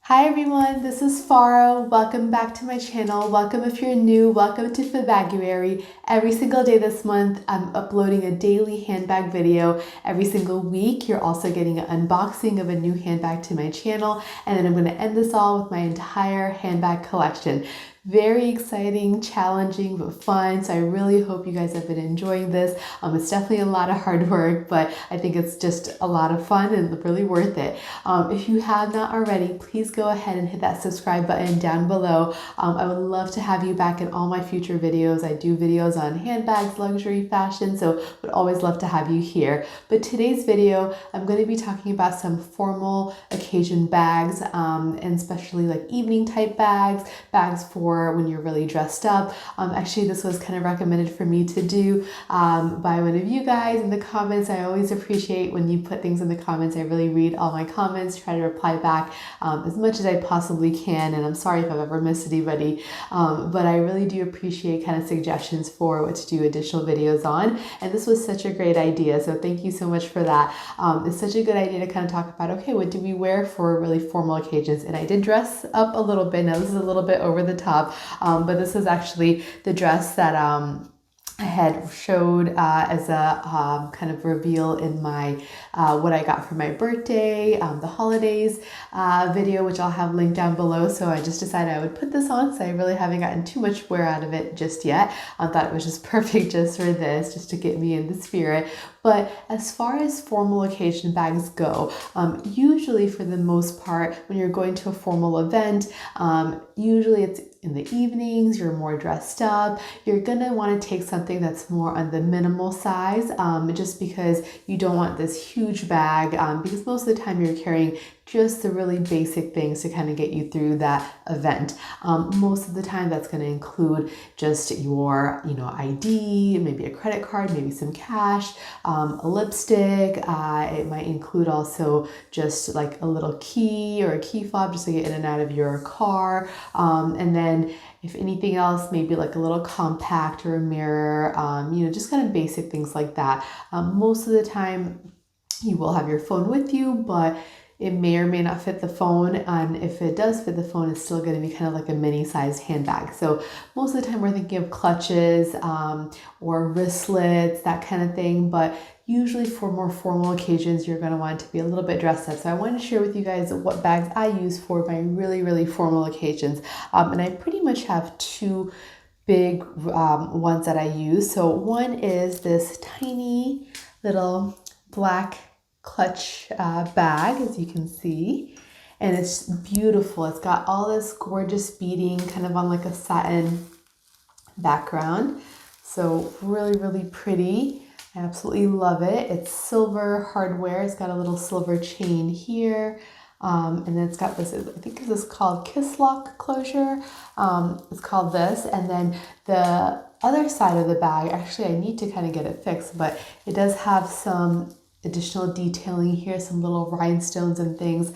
Hi everyone, this is Farah. Welcome back to my channel. Welcome if you're new. Welcome to FeBAGuary. Every single day this month, I'm uploading a daily handbag video. Every single week, you're also getting an unboxing of a new handbag to my channel. And then I'm going to end this all with my entire handbag collection. Very exciting, challenging, but fun. So I really hope you guys have been enjoying this. It's definitely a lot of hard work, but I think it's just a lot of fun and really worth it. If you have not already, please go ahead and hit that subscribe button down below. I would love to have you back in all my future videos. I do videos on handbags, luxury, fashion, so would always love to have you here. But today's video, I'm going to be talking about some formal occasion bags, and especially like evening type bags, bags for when you're really dressed up. Actually, this was kind of recommended for me to do by one of you guys in the comments. I always appreciate when you put things in the comments. I really read all my comments, try to reply back as much as I possibly can, and I'm sorry if I've ever missed anybody, but I really do appreciate kind of suggestions for what to do additional videos on, and this was such a great idea, so thank you so much for that. It's such a good idea to kind of talk about, okay, what do we wear for really formal occasions? And I did dress up a little bit. Now this is a little bit over the top, but this is actually the dress that I had showed as a kind of reveal in my what I got for my birthday, the holidays video, which I'll have linked down below. So I just decided I would put this on, so I really haven't gotten too much wear out of it just yet. I thought it was just perfect just for this, just to get me in the spirit. But as far as formal occasion bags go, usually for the most part, when you're going to a formal event, usually it's in the evenings, you're more dressed up, you're gonna want to take something that's more on the minimal size, just because you don't want this huge bag, because most of the time you're carrying just the really basic things to kind of get you through that event. Most of the time that's going to include just your, ID, maybe a credit card, maybe some cash, a lipstick. It might include also just like a little key or a key fob just to get in and out of your car. And then if anything else, maybe like a little compact or a mirror, just kind of basic things like that. Most of the time you will have your phone with you, but it may or may not fit the phone, and if it does fit the phone, it's still going to be kind of like a mini-sized handbag. So most of the time we're thinking of clutches or wristlets, that kind of thing, but usually for more formal occasions, you're going to want it to be a little bit dressed up. So I wanted to share with you guys what bags I use for my really, really formal occasions, and I pretty much have two big ones that I use. So one is this tiny little black clutch bag, as you can see, and it's beautiful. It's got all this gorgeous beading kind of on like a satin background, so really, really pretty. I absolutely love it. It's silver hardware. It's got a little silver chain here, and then it's got this, I think this is called kiss lock closure. It's called this, and then the other side of the bag, actually I need to kind of get it fixed, but it does have some additional detailing here, some little rhinestones and things.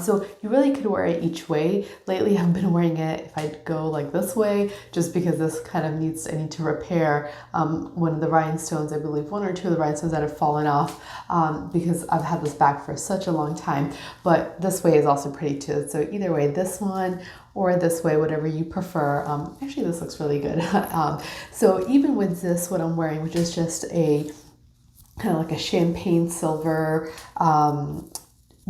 So you really could wear it each way. Lately I've been wearing it if I go like this way, just because this kind of I need to repair one of the rhinestones, I believe one or two of the rhinestones that have fallen off, because I've had this bag for such a long time. But this way is also pretty too. So either way, this one or this way, whatever you prefer. Actually, this looks really good. So even with this, what I'm wearing, which is just a kind of like a champagne silver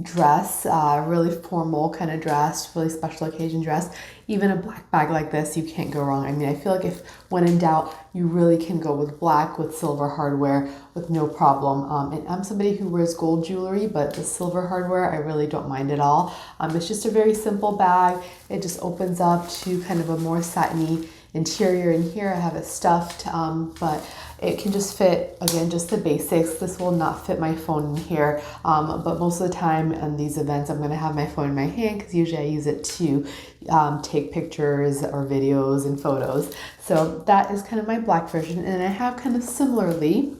dress, really formal kind of dress, really special occasion dress. Even a black bag like this, you can't go wrong. I mean, I feel like if when in doubt, you really can go with black with silver hardware with no problem. And I'm somebody who wears gold jewelry, but the silver hardware, I really don't mind at all. It's just a very simple bag. It just opens up to kind of a more satiny interior. In here I have it stuffed, but it can just fit, again, just the basics. This will not fit my phone in here, but most of the time in these events I'm going to have my phone in my hand, because usually I use it to take pictures or videos and photos. So that is kind of my black version, and I have kind of similarly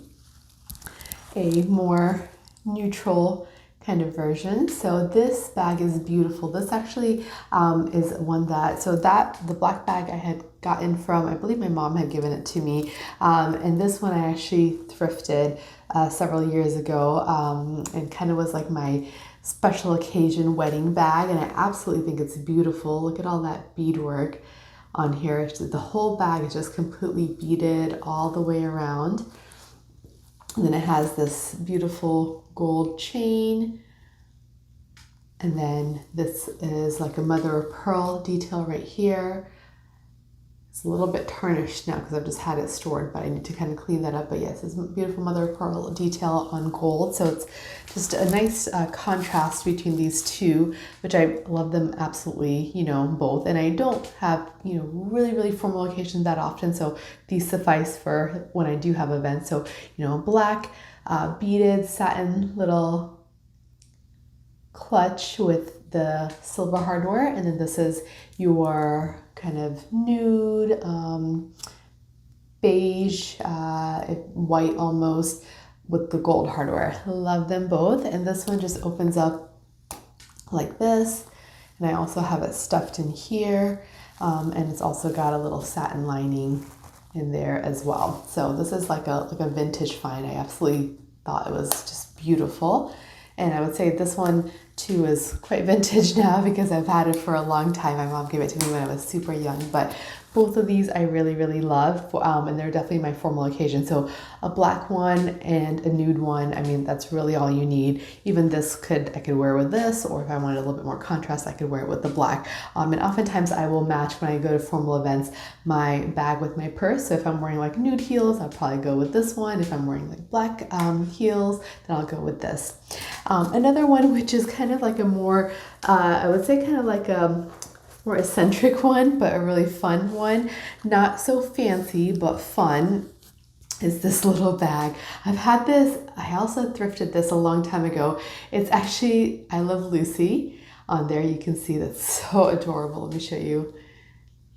a more neutral kind of version. So this bag is beautiful. This actually is one that, the black bag I had gotten from, I believe my mom had given it to me, and this one I actually thrifted several years ago, and kind of was like my special occasion wedding bag, and I absolutely think it's beautiful. Look at all that beadwork on here. The whole bag is just completely beaded all the way around. And then it has this beautiful gold chain. And then this is like a mother of pearl detail right here. It's a little bit tarnished now because I've just had it stored, but I need to kind of clean that up. But yes, it's a beautiful mother of pearl detail on gold. So it's just a nice contrast between these two, which I love them absolutely, you know, both. And I don't have, you know, really formal occasions that often. So these suffice for when I do have events. So, you know, black beaded satin little clutch with the silver hardware, and then this is your kind of nude beige white almost with the gold hardware. Love them both. And this one just opens up like this, and I also have it stuffed in here, and it's also got a little satin lining in there as well. So this is like a vintage find. I absolutely thought it was just beautiful. And I would say this one too is quite vintage now because I've had it for a long time. My mom gave it to me when I was super young, but both of these I really love, and they're definitely my formal occasion. So a black one and a nude one, I mean, that's really all you need. Even this I could wear with this, or if I wanted a little bit more contrast, I could wear it with the black. And oftentimes I will match, when I go to formal events, my bag with my purse. So if I'm wearing like nude heels, I'll probably go with this one. If I'm wearing like black heels, then I'll go with this. Another one, which is kind of like a more, I would say kind of like a more eccentric one, but a really fun one. Not so fancy, but fun, is this little bag. I've had this, I also thrifted this a long time ago. It's actually I Love Lucy. On there you can see that's so adorable. Let me show you.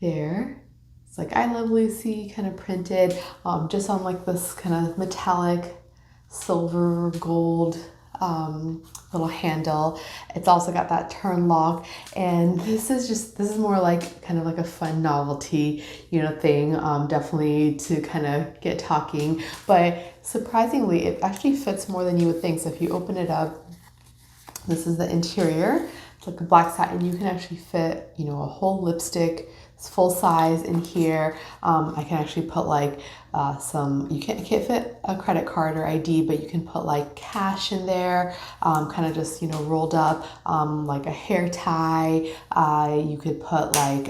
There. It's like I Love Lucy kind of printed, just on like this kind of metallic silver gold little handle. It's also got that turn lock, and this is more like kind of like a fun novelty, you know, thing, definitely to kind of get talking. But surprisingly, it actually fits more than you would think. So if you open it up, this is the interior. It's like a black satin. You can actually fit, you know, a whole lipstick. It's full size in here. I can actually put like you can't fit a credit card or ID, but you can put like cash in there, kind of just, you know, rolled up, like a hair tie. You could put like,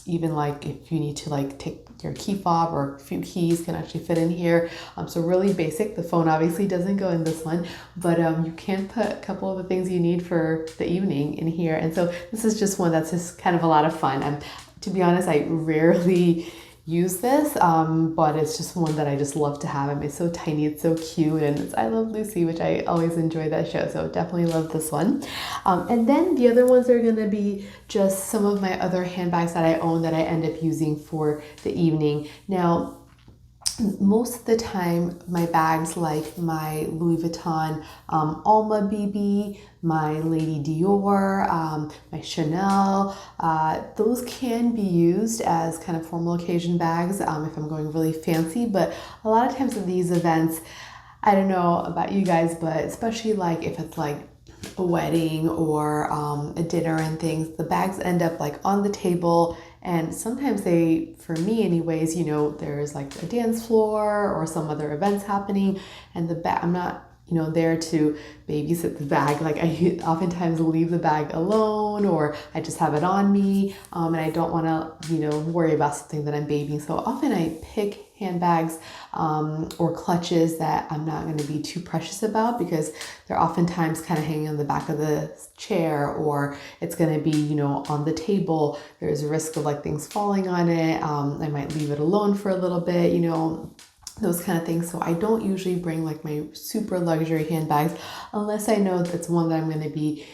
even like if you need to like take your key fob, or a few keys can actually fit in here. So really basic. The phone obviously doesn't go in this one, but you can put a couple of the things you need for the evening in here. And so this is just one that's just kind of a lot of fun. To be honest, I rarely use this, but it's just one that I just love to have. I mean, it's so tiny, it's so cute, and it's I Love Lucy, which I always enjoy that show, so definitely love this one. And then the other ones are gonna be just some of my other handbags that I own that I end up using for the evening. Now, most of the time, my bags, like my Louis Vuitton Alma BB, my Lady Dior, my Chanel, those can be used as kind of formal occasion bags if I'm going really fancy. But a lot of times at these events, I don't know about you guys, but especially like if it's like a wedding or a dinner and things, the bags end up like on the table. And sometimes they, for me anyways, you know, there's like a dance floor or some other events happening, and the bag, I'm not, you know, there to babysit the bag. Like I oftentimes leave the bag alone, or I just have it on me, and I don't want to, you know, worry about something that I'm babying. So often I pick handbags or clutches that I'm not going to be too precious about, because they're oftentimes kind of hanging on the back of the chair, or it's going to be, you know, on the table. There's a risk of like things falling on it. I might leave it alone for a little bit, you know, those kind of things. So I don't usually bring like my super luxury handbags unless I know that's one that I'm going to be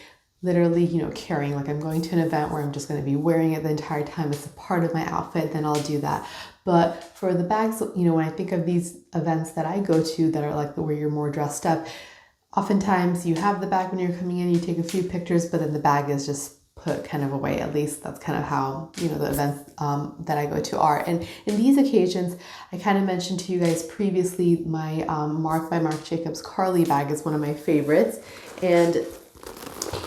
literally, you know, carrying. Like I'm going to an event where I'm just going to be wearing it the entire time. It's a part of my outfit, then I'll do that. But for the bags, you know, when I think of these events that I go to that are like where you're more dressed up, oftentimes you have the bag when you're coming in, you take a few pictures, but then the bag is just put kind of away. At least that's kind of how, you know, the events that I go to are. And in these occasions, I kind of mentioned to you guys previously, my Marc by Marc Jacobs Carly bag is one of my favorites. And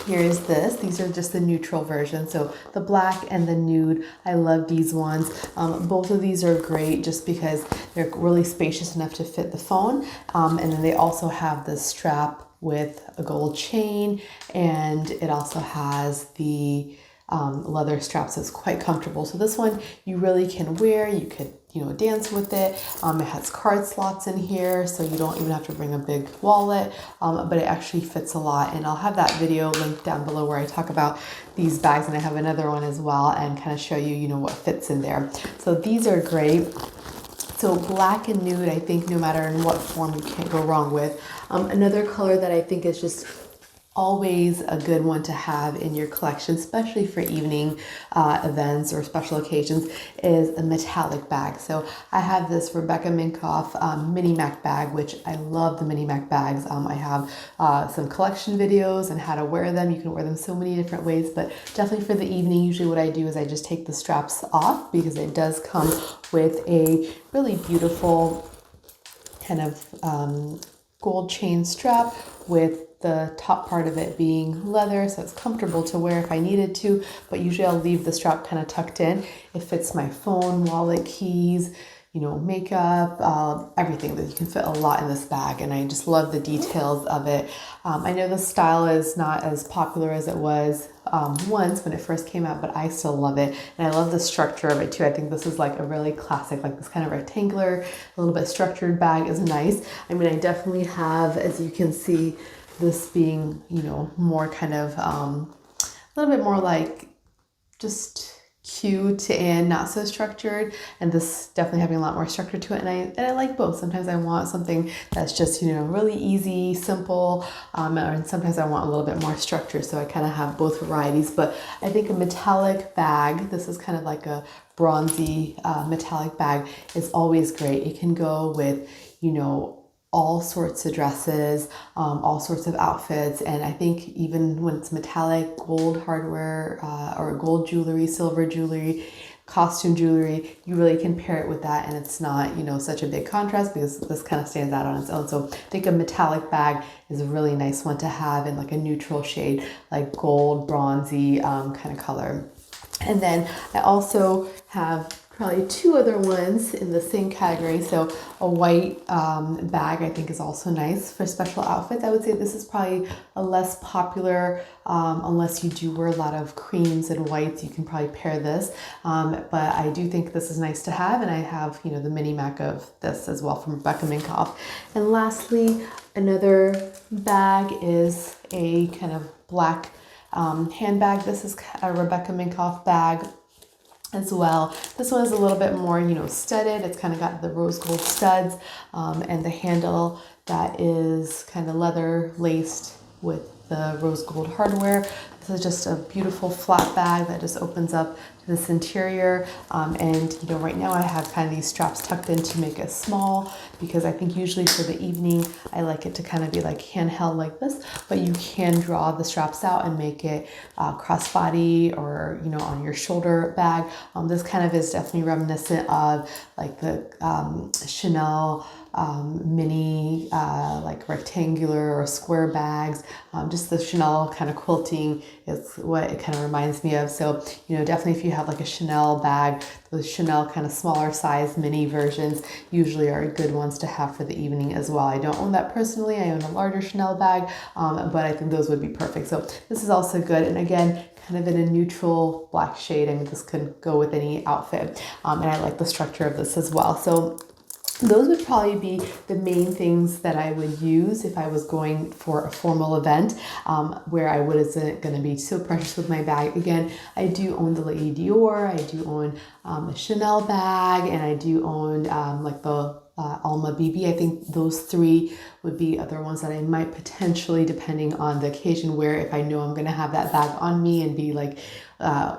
Here's this. These are just the neutral version. So the black and the nude. I love these ones. Both of these are great just because they're really spacious enough to fit the phone. And then they also have the strap with a gold chain, and it also has the leather strap, so it's quite comfortable. So this one you really can wear. You could, dance with it. It has card slots in here, so you don't even have to bring a big wallet, but it actually fits a lot. And I'll have that video linked down below where I talk about these bags, and I have another one as well, and kind of show you, what fits in there. So these are great. So black and nude, I think no matter in what form, you can't go wrong with. Another color that I think is just always a good one to have in your collection, especially for evening events or special occasions, is a metallic bag. So I have this Rebecca Minkoff mini Mac bag, which I love the mini Mac bags. I have some collection videos on how to wear them. You can wear them so many different ways, but definitely for the evening, usually what I do is I just take the straps off, because it does come with a really beautiful kind of gold chain strap with the top part of it being leather, so it's comfortable to wear if I needed to, but usually I'll leave the strap kind of tucked in. It fits my phone, wallet, keys, makeup, everything. That you can fit a lot in this bag, and I just love the details of it. I know the style is not as popular as it was once when it first came out, but I still love it, and I love the structure of it too. I think this is like a really classic, like this kind of rectangular, a little bit structured bag is nice. I mean, I definitely have, as you can see, this being, more kind of a little bit more like just cute and not so structured, and this definitely having a lot more structure to it, and I like both. Sometimes I want something that's just really easy, simple, and sometimes I want a little bit more structure, so I kind of have both varieties. But I think a metallic bag, this is kind of like a bronzy metallic bag, is always great. It can go with all sorts of dresses, all sorts of outfits. And I think even when it's metallic, gold hardware, or gold jewelry, silver jewelry, costume jewelry, you really can pair it with that, and it's not, such a big contrast, because this kind of stands out on its own. So I think a metallic bag is a really nice one to have in like a neutral shade, like gold, bronzy kind of color. And then I also have probably two other ones in the same category. So a white bag I think is also nice for special outfits. I would say this is probably a less popular, unless you do wear a lot of creams and whites, you can probably pair this. But I do think this is nice to have, and I have, the mini Mac of this as well from Rebecca Minkoff. And lastly, another bag is a kind of black handbag. This is a Rebecca Minkoff bag as well. This one is a little bit more, studded. It's kind of got the rose gold studs, and the handle that is kind of leather laced with the rose gold hardware. This is just a beautiful flat bag that just opens up to this interior. And right now I have kind of these straps tucked in to make it small, because I think usually for the evening I like it to kind of be like handheld like this, but you can draw the straps out and make it crossbody or on your shoulder bag. This kind of is definitely reminiscent of like the Chanel mini like rectangular or square bags. Just the Chanel kind of quilting is what it kind of reminds me of. So definitely if you have like a Chanel bag, those Chanel kind of smaller size mini versions usually are good ones to have for the evening as well. I don't own that personally. I own a larger Chanel bag, but I think those would be perfect. So this is also good, and again, kind of in a neutral black shade. I mean, this could go with any outfit, and I like the structure of this as well. So those would probably be the main things that I would use if I was going for a formal event, where I wasn't going to be so precious with my bag. Again, I do own the Lady Dior, I do own a Chanel bag, and I do own like the Alma BB. I think those three would be other ones that I might potentially, depending on the occasion, wear if I know I'm going to have that bag on me and be like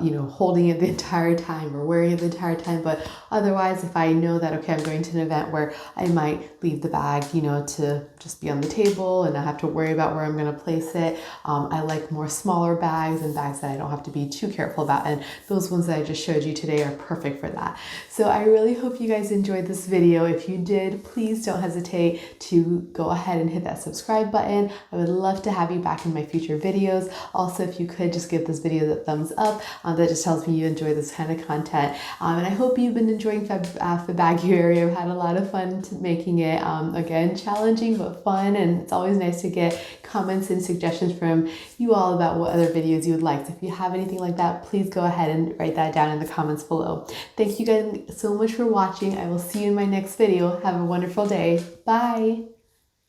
you know, holding it the entire time or wearing it the entire time. But otherwise, if I know that, okay, I'm going to an event where I might leave the bag, you know, to just be on the table and not have to worry about where I'm going to place it. I like more smaller bags and bags that I don't have to be too careful about. And those ones that I just showed you today are perfect for that. So I really hope you guys enjoyed this video. If you did, please don't hesitate to go ahead and hit that subscribe button. I would love to have you back in my future videos. Also, if you could just give this video the thumbs up, that just tells me you enjoy this kind of content. And I hope you've been enjoying FeBAGuary. I've had a lot of fun making it. Again, challenging but fun, and it's always nice to get comments and suggestions from you all about what other videos you would like. So if you have anything like that, please go ahead and write that down in the comments below. Thank you guys so much for watching. I will see you in my next video. Have a wonderful day. Bye.